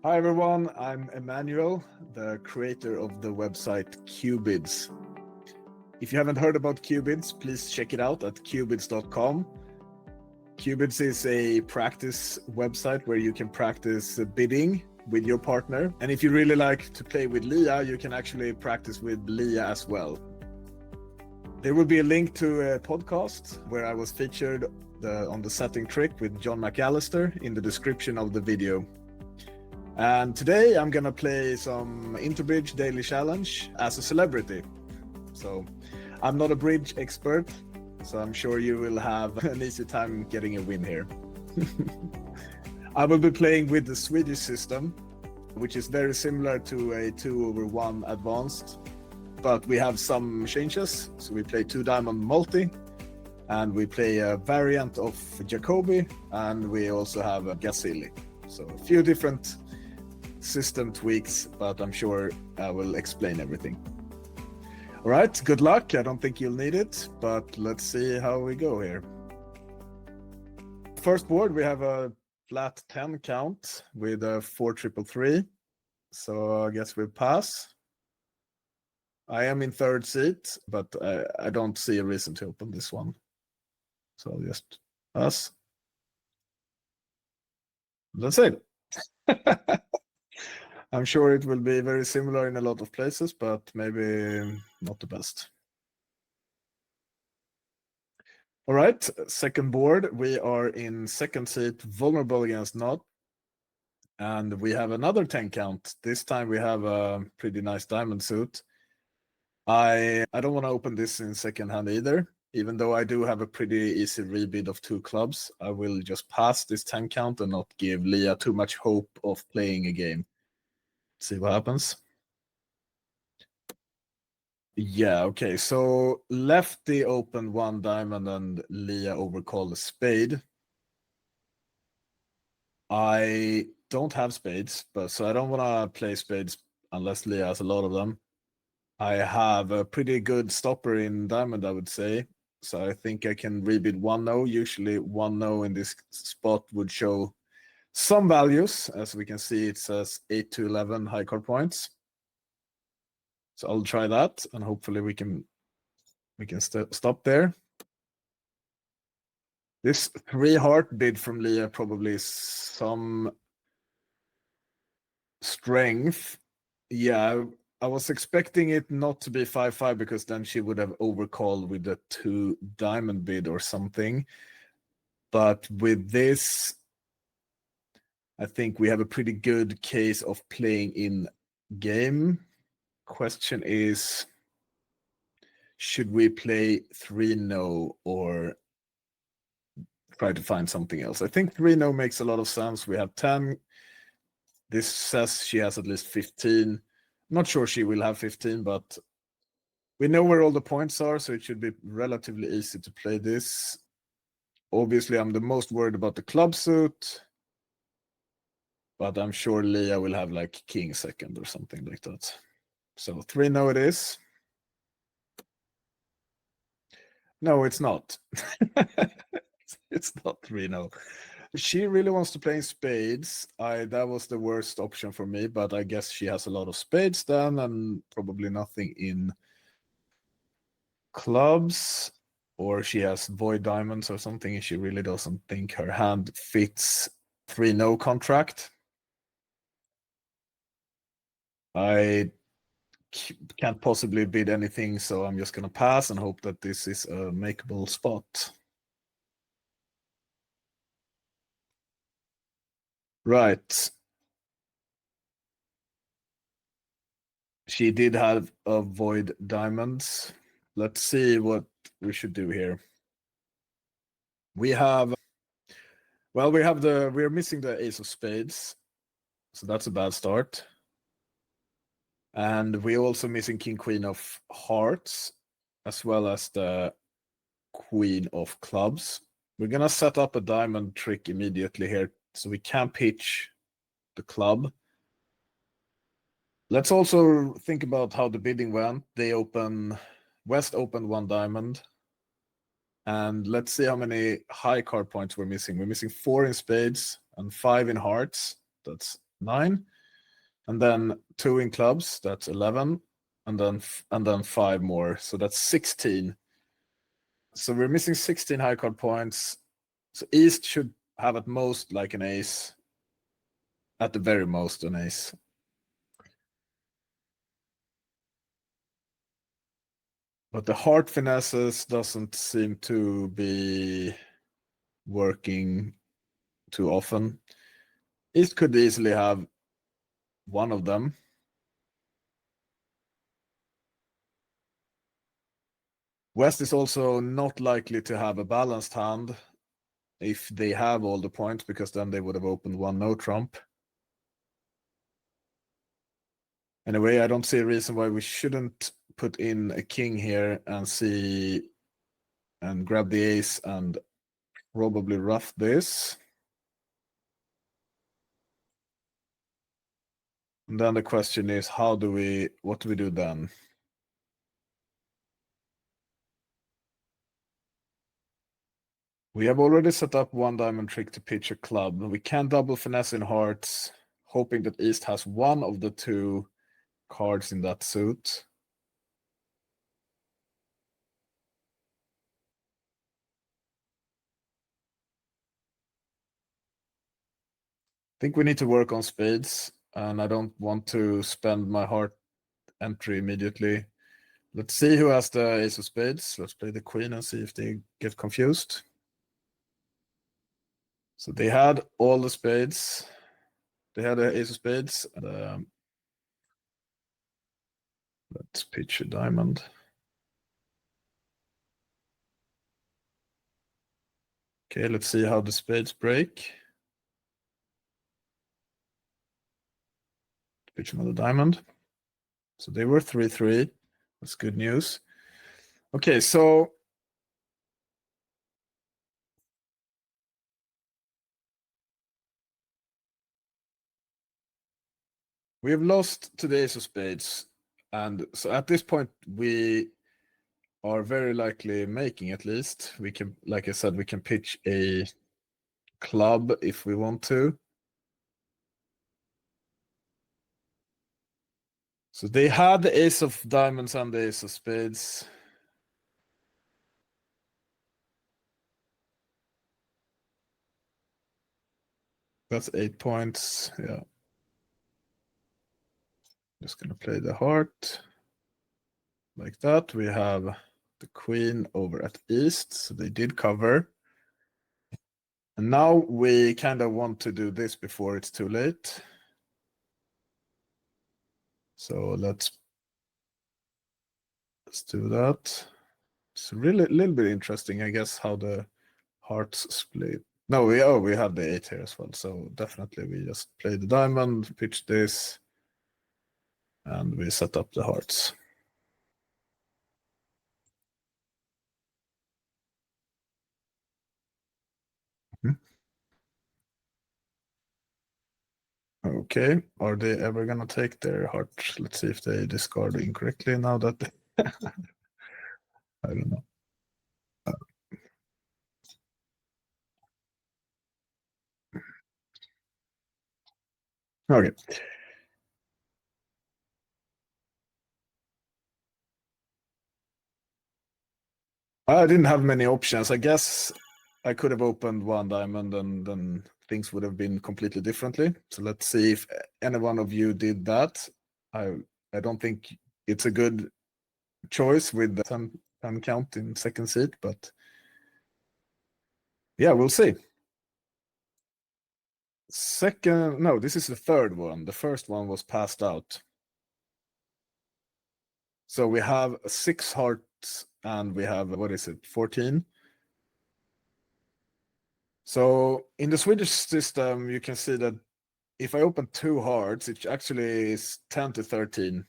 Hi everyone, I'm Emanuel, the creator of the website Qbids. If you haven't heard about Qbids, please check it out at qbids.com. Qbids is a practice website where you can practice bidding with your partner. And if you really like to play with Leah, you can actually practice with Leah as well. There will be a link to a podcast where I was featured on the setting trick with John McAllister in the description of the video. And today I'm gonna play some IntoBridge Daily Challenge as a celebrity. So I'm not a bridge expert, so I'm sure you will have an easy time getting a win here. I will be playing with the Swedish system, which is very similar to a 2/1 advanced, but we have some changes. So we play 2-diamond multi, and we play a variant of Jacobi, and we also have a Gazilli. So a few different system tweaks, but I'm sure I will explain everything. All right, good luck. I don't think you'll need it, but let's see how we go here. First board, we have a flat 10 count with a 4-3-3. So I guess we pass. I am in third seat, but I don't see a reason to open this one. So I'll just pass. That's it. I'm sure it will be very similar in a lot of places, but maybe not the best. All right, second board. We are in second seat, vulnerable against not. And we have another 10 count. This time we have a pretty nice diamond suit. I don't want to open this in second hand either. Even though I do have a pretty easy rebid of 2 clubs, I will just pass this 10 count and not give Leah too much hope of playing a game. See what happens. Yeah, okay. So lefty opened 1 diamond and Leah overcalled a spade. I don't have spades, but so I don't want to play spades unless Leah has a lot of them. I have a pretty good stopper in diamond, I would say. So I think I can rebid 1-0. Usually 1-0 in this spot would show some values. As we can see, it says 8-11 high card points. So I'll try that, and hopefully we can stop there. This 3 heart bid from Leah probably some strength. Yeah, I was expecting it not to be 5-5 because then she would have overcalled with a 2 diamond bid or something. But with this, I think we have a pretty good case of playing in game. Question is, should we play 3-0 or try to find something else? I think 3-0 makes a lot of sense. We have 10. This says she has at least 15. I'm not sure she will have 15, but we know where all the points are, so it should be relatively easy to play this. Obviously, I'm the most worried about the club suit, but I'm sure Leah will have like king second or something like that. So 3-0 it is. No, it's not. It's not 3-0. She really wants to play in spades. That was the worst option for me, but I guess she has a lot of spades then and probably nothing in clubs, or she has void diamonds or something, and she really doesn't think her hand fits 3-0 contract. I can't possibly bid anything, so I'm just gonna pass and hope that this is a makeable spot. Right. She did have a void diamonds. Let's see what we should do here. We're missing the ace of spades, so that's a bad start. And we're also missing king queen of hearts, as well as the queen of clubs. We're gonna set up a diamond trick immediately here, so we can pitch the club. Let's also think about how the bidding went. West opened 1 diamond. And let's see how many high card points we're missing. We're missing 4 in spades and 5 in hearts. That's 9. And then 2 in clubs, that's 11. And then 5 more, so that's 16. So we're missing 16 high card points. So East should have at most like an ace. At the very most, an ace. But the heart finesses doesn't seem to be working too often. East could easily have one of them. West is also not likely to have a balanced hand if they have all the points, because then they would have opened one no trump. Anyway, I don't see a reason why we shouldn't put in a king here and see and grab the ace and probably rough this. And then the question is, what do we do then? We have already set up one diamond trick to pitch a club. We can double finesse in hearts, hoping that East has one of the 2 cards in that suit. I think we need to work on spades, and I don't want to spend my heart entry immediately. Let's see who has the ace of spades. Let's play the queen and see if they get confused. So they had all the spades. They had the ace of spades. And, let's pitch a diamond. Okay, let's see how the spades break. Pitch another diamond. So they were 3-3. That's good news. Okay, so we have lost to the ace of spades. And so at this point, we are very likely making, at least. We can, like I said, we can pitch a club if we want to. So they had the ace of diamonds and the ace of spades. That's 8 points. Yeah. Just gonna play the heart like that. We have the queen over at East, so they did cover. And now we kind of want to do this before it's too late. So let's do that. It's really a little bit interesting, I guess, how the hearts split. No, we have the 8 here as well. So definitely we just play the diamond, pitch this, and we set up the hearts. Okay, are they ever gonna take their heart? Let's see if they discard incorrectly now that they... I don't know. Okay. I didn't have many options. I guess I could have opened one diamond and then things would have been completely differently. So let's see if any one of you did that. I don't think it's a good choice with the 10 count in second seat, but yeah, we'll see. No, this is the third one. The first one was passed out. So we have 6 hearts and we have, what is it, 14? So in the Swedish system, you can see that if I open 2 hearts, it actually is 10 to 13.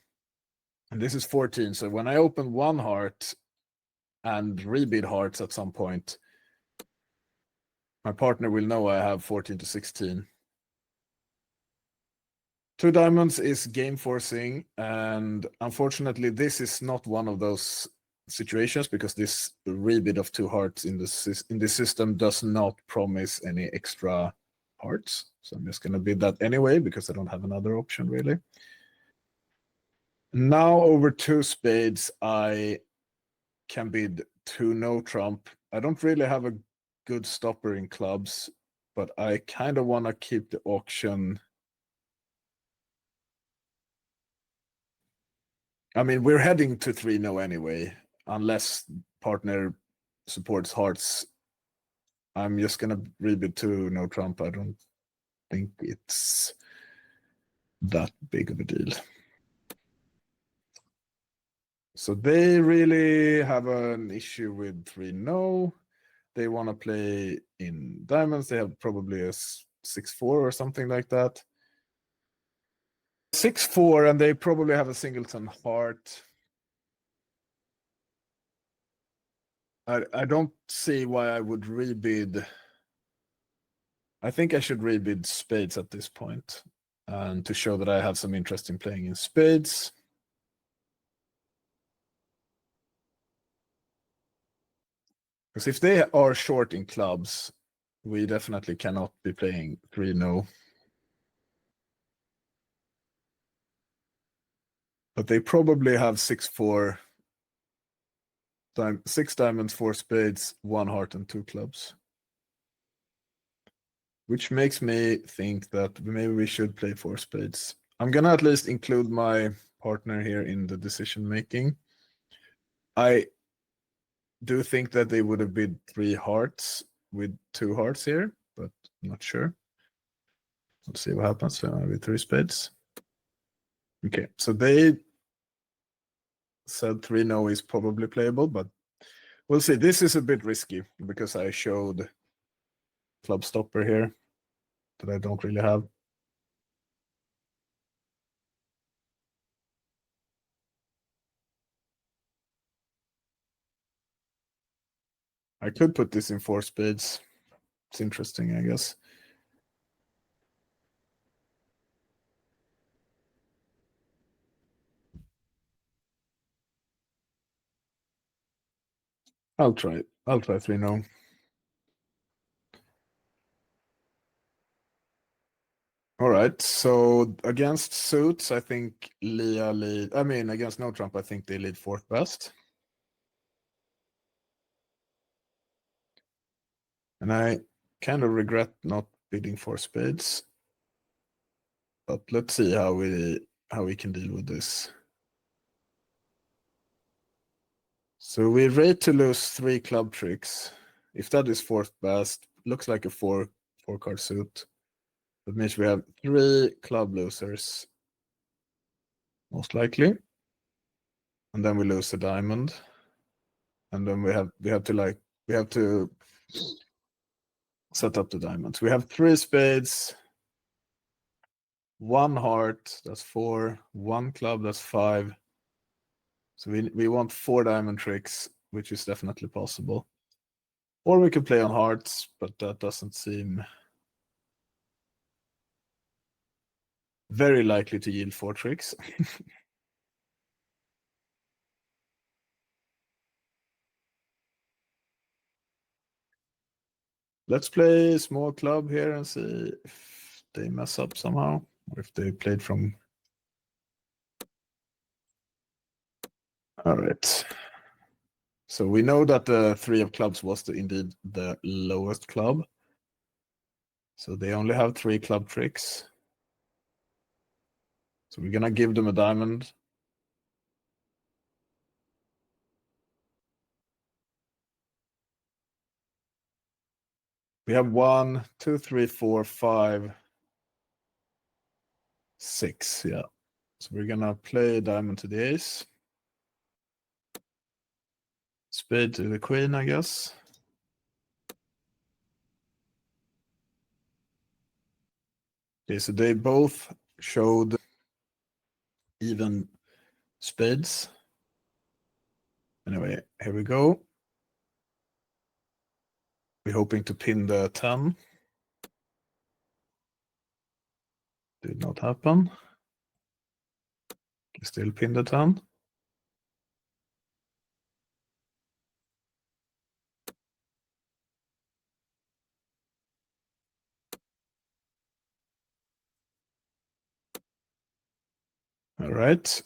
And this is 14. So when I open 1 heart and rebid hearts at some point, my partner will know I have 14 to 16. 2 diamonds is game forcing, and unfortunately this is not one of those situations because this rebid of 2 hearts in this system does not promise any extra hearts. So I'm just going to bid that anyway because I don't have another option really. Now over two spades, I can bid two no trump. I don't really have a good stopper in clubs, but I kind of want to keep the auction. I mean, we're heading to 3-0 anyway, unless partner supports hearts. I'm just going to rebid two no trump. I don't think it's that big of a deal. So they really have an issue with 3-0. They want to play in diamonds. They have probably a 6-4 or something like that. 6-4, and they probably have a singleton heart. I don't see why I would rebid. I think I should rebid spades at this point, and to show that I have some interest in playing in spades. Because if they are short in clubs, we definitely cannot be playing 3-0. But they probably have 6-4, 6 diamonds, 4 spades, 1 heart, and 2 clubs. Which makes me think that maybe we should play 4 spades. I'm going to at least include my partner here in the decision making. I do think that they would have bid 3 hearts with 2 hearts here, but I'm not sure. Let's see what happens with 3 spades. Okay, so they said 3-0 is probably playable, but we'll see. This is a bit risky because I showed club stopper here that I don't really have. I could put this in 4 spades. It's interesting, I guess. I'll try it. I'll try 3-0. All right. So against suits, I think Leah lead. I mean, against no trump, I think they lead 4th best. And I kind of regret not bidding 4 spades. But let's see how we can deal with this. So we rate to lose 3 club tricks. If that is 4th best, looks like a 4-card suit. That means we have 3 club losers, most likely. And then we lose a diamond. And then we have to set up the diamonds. We have 3 spades, 1 heart, that's 4, 1 club, that's 5. So we want 4 diamond tricks, which is definitely possible. Or we could play on hearts, but that doesn't seem very likely to yield 4 tricks. Let's play small club here and see if they mess up somehow, or if they played from... All right. So we know that the 3 of clubs was indeed the lowest club. So they only have 3 club tricks. So we're going to give them a diamond. We have 1, 2, 3, 4, 5, 6. Yeah. So we're going to play diamond to the ace. Spade to the queen, I guess. Okay, so they both showed even spades. Anyway, here we go. We're hoping to pin the 10. Did not happen. Still pin the 10. All right.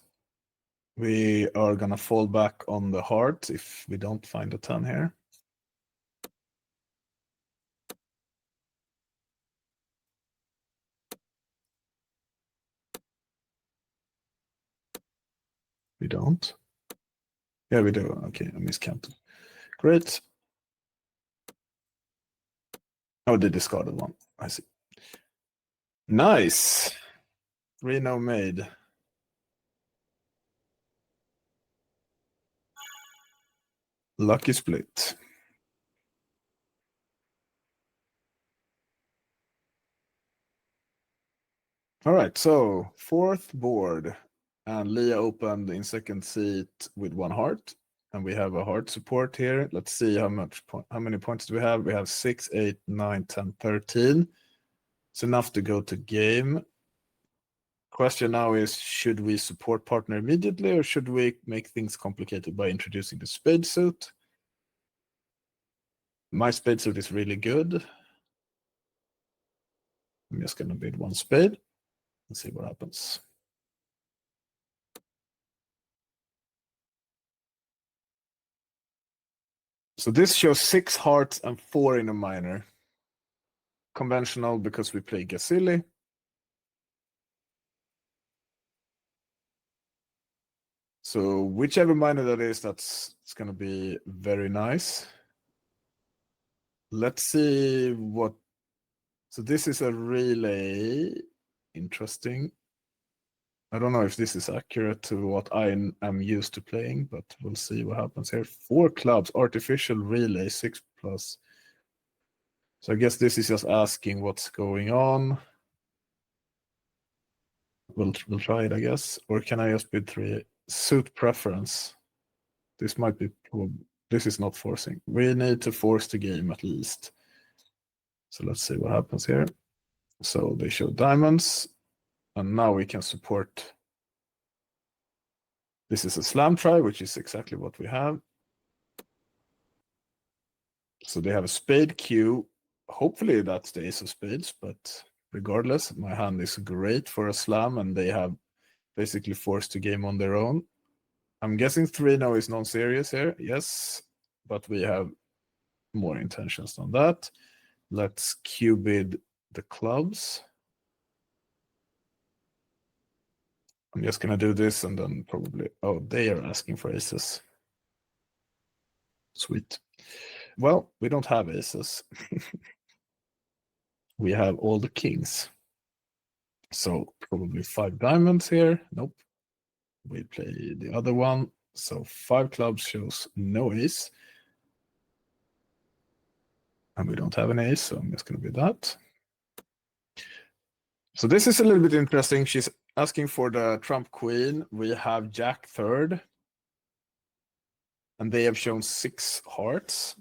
We are going to fall back on the heart if we don't find a 10 here. We don't. Yeah, we do. Okay, I miscounted. Great. Oh, the discarded one. I see. Nice. Reno made. Lucky split. All right, so fourth board. And Leah opened in second seat with 1 heart. And we have a heart support here. Let's see how many points do we have? We have 6, 8, 9, 10, 13. It's enough to go to game. Question now is, should we support partner immediately or should we make things complicated by introducing the spade suit? My spade suit is really good. I'm just going to bid 1 spade and see what happens. So this shows 6 hearts and 4 in a minor. Conventional because we play Gazilli. So whichever minor that is, it's going to be very nice. Let's see what. So this is a relay. Interesting. I don't know if this is accurate to what I am used to playing, but we'll see what happens here. 4 clubs, artificial relay, 6+. So I guess this is just asking what's going on. We'll try it, I guess. Or can I just bid 3? Suit preference. This might be, this is not forcing. We need to force the game at least. So let's see what happens here. So they show diamonds, and now we can support. This is a slam try, which is exactly what we have. So they have a spade Q. Hopefully that's the ace of spades, but regardless, my hand is great for a slam, and they have basically forced the game on their own. I'm guessing 3 now is non-serious here. Yes, but we have more intentions than that. Let's Q-bid the clubs. I'm just going to do this and then probably... Oh, they are asking for aces. Sweet. Well, we don't have aces. We have all the kings. So probably 5 diamonds here. Nope. We play the other one. So 5 clubs shows no ace. And we don't have an ace, so I'm just going to be that. So this is a little bit interesting. She's asking for the trump queen. We have jack third. And they have shown 6 hearts.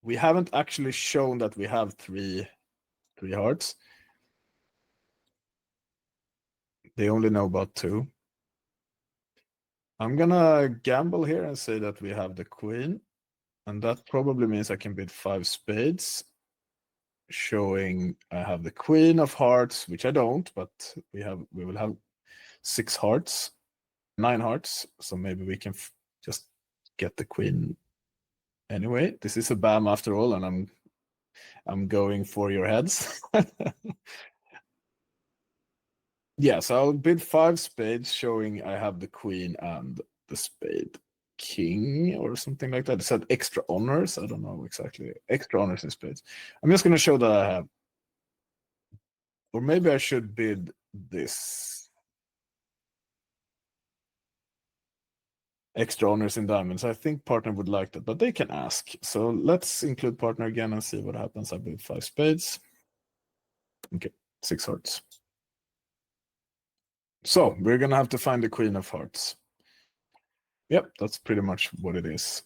We haven't actually shown that we have 3 hearts. They only know about 2. I'm gonna gamble here and say that we have the queen. And that probably means I can bid 5 spades, showing I have the queen of hearts, which I don't, but we will have 6 hearts, 9 hearts. So maybe we can just get the queen anyway. This is a BAM after all, and I'm going for your heads. Yeah, so I'll bid 5 spades, showing I have the queen and the spade king or something like that. It said extra honors. I don't know exactly. Extra honors in spades. I'm just going to show that I have. Or maybe I should bid this. Extra honors in diamonds. I think partner would like that, but they can ask. So let's include partner again and see what happens. I bid 5 spades. Okay, 6 hearts. So we're going to have to find the queen of hearts. Yep, that's pretty much what it is.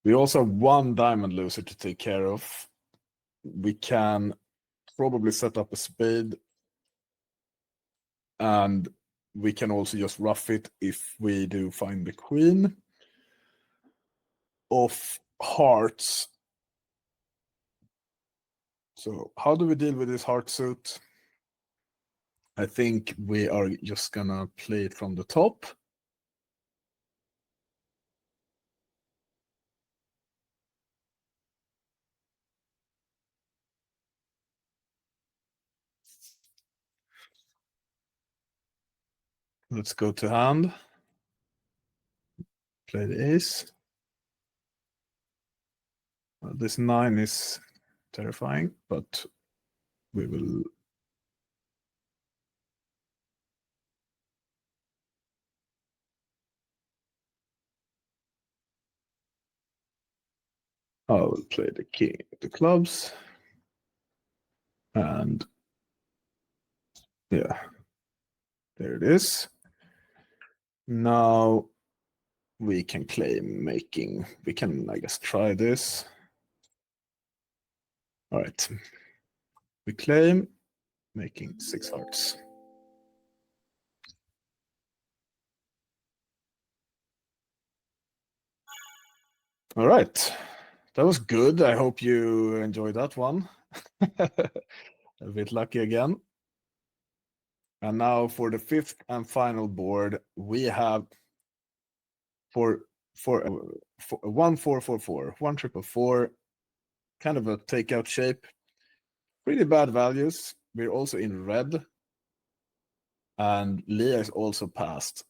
We also have 1 diamond loser to take care of. We can probably set up a spade, and we can also just rough it if we do find the queen of hearts. So how do we deal with this heart suit? I think we are just gonna play it from the top. Let's go to hand. Play the ace. Well, this 9 is terrifying, but we will. I will play the king, the clubs, and yeah, there it is. Now we can claim making. We can, I guess, try this. All right. We claim making 6 hearts. All right. That was good. I hope you enjoyed that one. A bit lucky again. And now for the 5th and final board, we have for 1-4-4-4, 1-4-4, kind of a takeout shape. Pretty bad values. We're also in red. And Leah is also passed.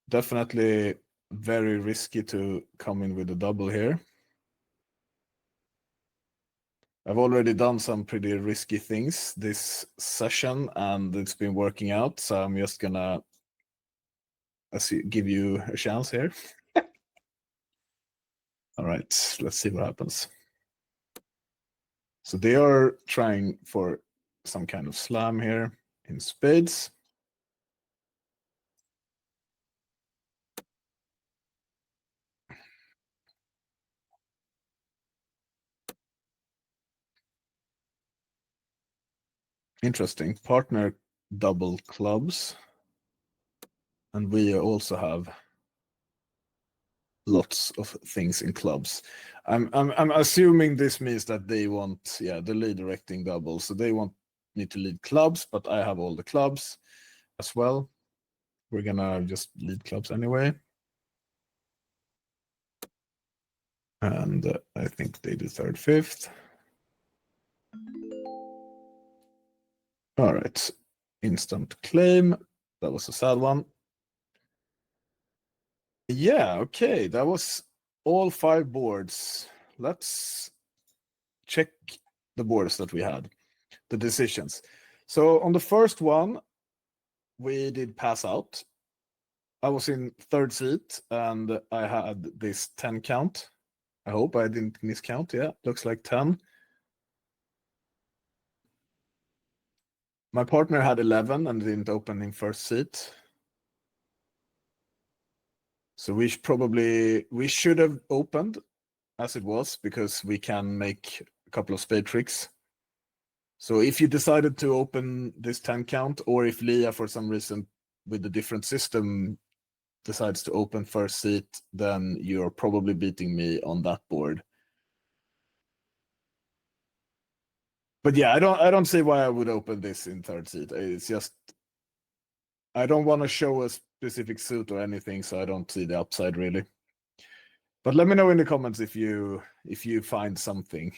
Definitely very risky to come in with a double here. I've already done some pretty risky things this session, and it's been working out. So I'm just gonna give you a chance here. All right, let's see what happens. So they are trying for some kind of slam here in spades. Interesting. Partner double clubs. And we also have lots of things in clubs. I'm assuming this means that they want, the lead directing double. So they want me to lead clubs, but I have all the clubs as well. We're gonna just lead clubs anyway. And I think they do 3rd, 5th. All right, instant claim. That was a sad one. Yeah, okay, that was all 5 boards. Let's check the boards that we had, the decisions. So on the first one, we did pass out. I was in 3rd seat and I had this 10 count. I hope I didn't miscount. Yeah, looks like 10. My partner had 11 and didn't open in 1st seat. So we should have opened as it was, because we can make a couple of spade tricks. So if you decided to open this 10 count, or if Leah for some reason with a different system decides to open 1st seat, then you're probably beating me on that board. But yeah, I don't see why I would open this in 3rd seat. It's just I don't want to show a specific suit or anything, so I don't see the upside really. But let me know in the comments if you find something,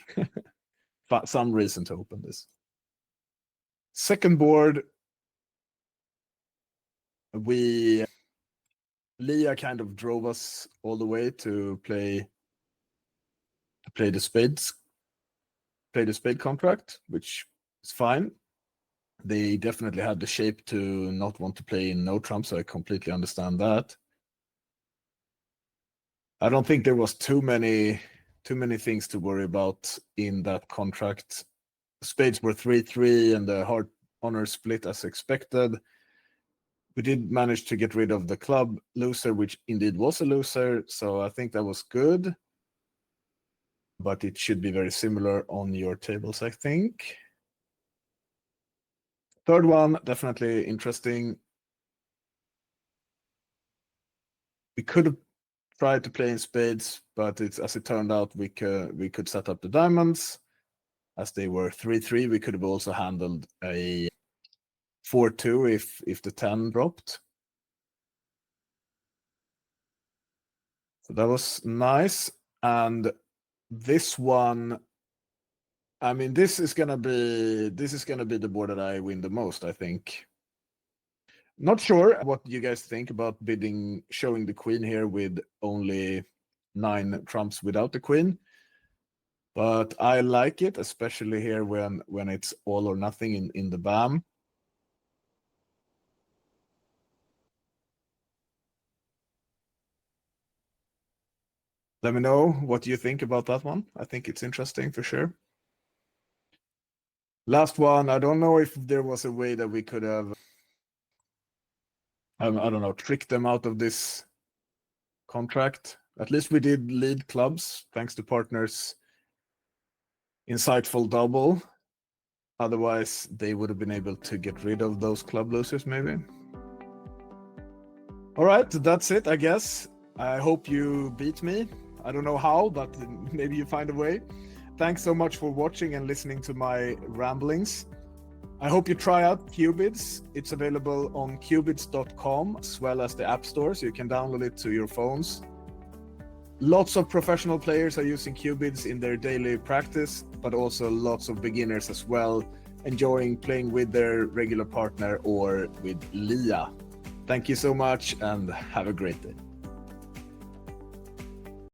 some reason to open this. Second board, Leah kind of drove us all the way to play the spades, play the spade contract, which is fine. They definitely had the shape to not want to play in no trump, so I completely understand that. I don't think there was too many things to worry about in that contract. Spades were 3-3 and the heart honor split as expected. We did manage to get rid of the club loser, which indeed was a loser, so I think that was good. But it should be very similar on your tables, I think. Third one, definitely interesting. We could have tried to play in spades, but as it turned out, we could set up the diamonds. As they were 3-3, we could have also handled a 4-2 if the 10 dropped. So that was nice. And this one, I mean, this is gonna be the board that I win the most, I think. Not sure what you guys think about showing the queen here with only 9 trumps without the queen. But I like it, especially here when it's all or nothing in the BAM. Let me know what you think about that one. I think it's interesting for sure. Last one, I don't know if there was a way that we could have, I don't know, tricked them out of this contract. At least we did lead clubs, thanks to partners' insightful double. Otherwise, they would have been able to get rid of those club losers, maybe. All right, that's it, I guess. I hope you beat me. I don't know how, but maybe you find a way. Thanks so much for watching and listening to my ramblings. I hope you try out Qbids. It's available on qbids.com as well as the app store, so you can download it to your phones. Lots of professional players are using Qbids in their daily practice, but also lots of beginners as well, enjoying playing with their regular partner or with Lia. Thank you so much and have a great day.